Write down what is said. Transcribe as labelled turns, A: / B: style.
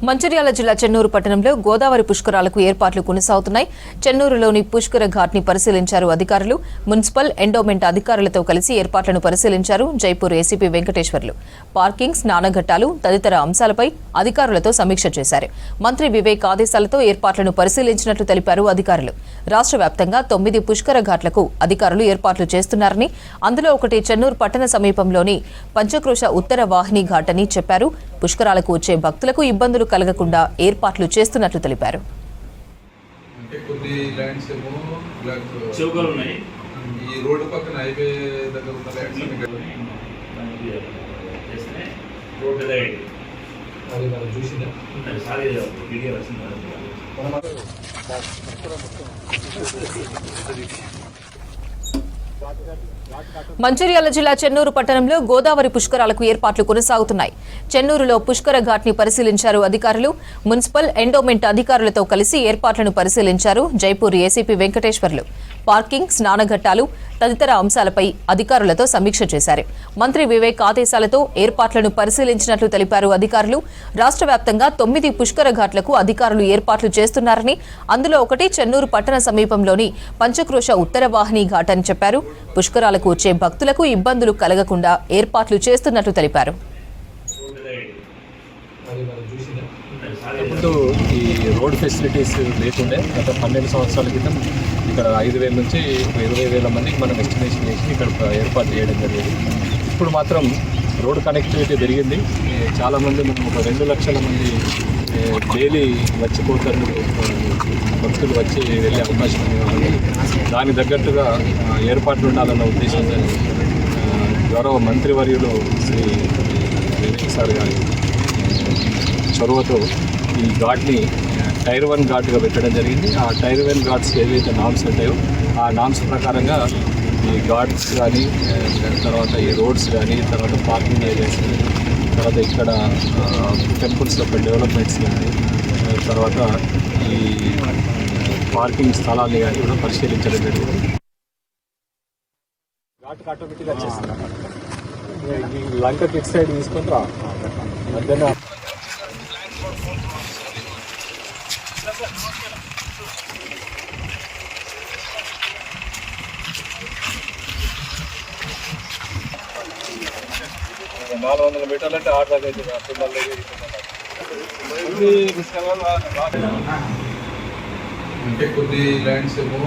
A: మంచిర్యాల జిల్లా చెన్నూరు పట్టణంలో గోదావరి పుష్కరాలకు ఏర్పాట్లు కొనసాగుతున్నాయి. చెన్నూరులోని పుష్కర ఘాట్ ని పరిశీలించారు అధికారులు. మున్సిపల్ ఎండోమెంట్ అధికారులతో కలిసి ఏర్పాట్లను పరిశీలించారు జైపూర్ ఏసీపీ వెంకటేశ్వర్లు. పార్కింగ్, స్నానఘట్టాలు తదితర అంశాలపై అధికారులతో సమీక్ష చేశారు. మంత్రి వివేక్ ఆదేశాలతో ఏర్పాట్లను పరిశీలించినట్లు తెలిపారు అధికారులు. రాష్ట్ర వ్యాప్తంగా 9 పుష్కర ఘాట్లకు అధికారులు ఏర్పాట్లు చేస్తున్నారని, అందులో ఒకటి చెన్నూరు పట్టణ సమీపంలోని పంచక్రోశ ఉత్తర వాహిని ఘాట్ అని చెప్పారు. పుష్కరాలకు వచ్చే భక్తులకు ఇబ్బందులు కలగకుండా ఏర్పాట్లు చేస్తున్నట్లు తెలిపారు. మంచిర్యాల జిల్లా చెన్నూరు పట్టణంలో గోదావరి పుష్కరాలకు ఏర్పాట్లు కొనసాగుతున్నాయి. చెన్నూరులో పుష్కర ఘాట్ ని పరిశీలించారు అధికారులు. మున్సిపల్ ఎండోమెంట్ అధికారులతో కలిసి ఏర్పాట్లను పరిశీలించారు జైపూర్ ఏసీపీ వెంకటేశ్వర్లు. పార్కింగ్, స్నానఘట్టాలు తదితర అంశాలపై అధికారులతో సమీక్ష చేశారు. మంత్రి వివేక్ ఆదేశాలతో ఏర్పాట్లను పరిశీలించినట్లు తెలిపారు అధికారులు. రాష్ట్ర వ్యాప్తంగా 9 పుష్కర ఘాట్లకు అధికారులు ఏర్పాట్లు చేస్తున్నారని, అందులో ఒకటి చెన్నూరు పట్టణ సమీపంలోని పంచక్రోశ ఉత్తర వాహిని ఘాట్ అని చెప్పారు. పుష్కరాలకు వచ్చే భక్తులకు ఇబ్బందులు కలగకుండా ఏర్పాట్లు చేస్తున్నట్లు తెలిపారు.
B: ముందు ఈ రోడ్ ఫెసిలిటీస్ లేకుండే గత 12 సంవత్సరాల క్రితం ఇక్కడ 5,000 నుంచి 20,000 మందికి మనం ఎస్టిమేషన్ చేసి ఇక్కడ ఏర్పాటు చేయడం జరిగింది. ఇప్పుడు మాత్రం రోడ్ కనెక్టివిటీ పెరిగింది. చాలామంది మనం ఒక 2 లక్షల మంది డైలీ వచ్చిపోతారు, భక్తులు వచ్చి వెళ్ళే అవకాశం ఉంది కాబట్టి దానికి తగ్గట్టుగా ఏర్పాట్లు ఉండాలన్న ఉద్దేశంతో గౌరవ మంత్రివర్యులు శ్రీ వివేక్ సార్ గారి చొరవతో ఈ ఘాట్ని టైర్ 1 ఘాట్గా పెట్టడం జరిగింది. ఆ టైర్ 1 ఘాట్స్ ఏవైతే నామ్స్ ఉంటాయో ఆ నామ్స్ ప్రకారంగా ఈ ఘాట్స్ కానీ, తర్వాత ఈ రోడ్స్ కానీ, తర్వాత పార్కింగ్ ఏరియాస్ కానీ, తర్వాత ఇక్కడ టెంపుల్స్ యొక్క డెవలప్మెంట్స్ కానీ, తర్వాత ఈ పార్కింగ్ స్థలాన్ని కానీ కూడా పరిశీలించడం జరిగింది. ఘాట్కి ఆటోమేటిక్గా చేస్తున్నాం. ఈ లంకకి ఇటు సైడ్ తీసుకొని రా మధ్యాహ్నం మీటర్లు అంటే 6 దాకా
C: అంటే కొద్ది ల్యాండ్స్ ఏమో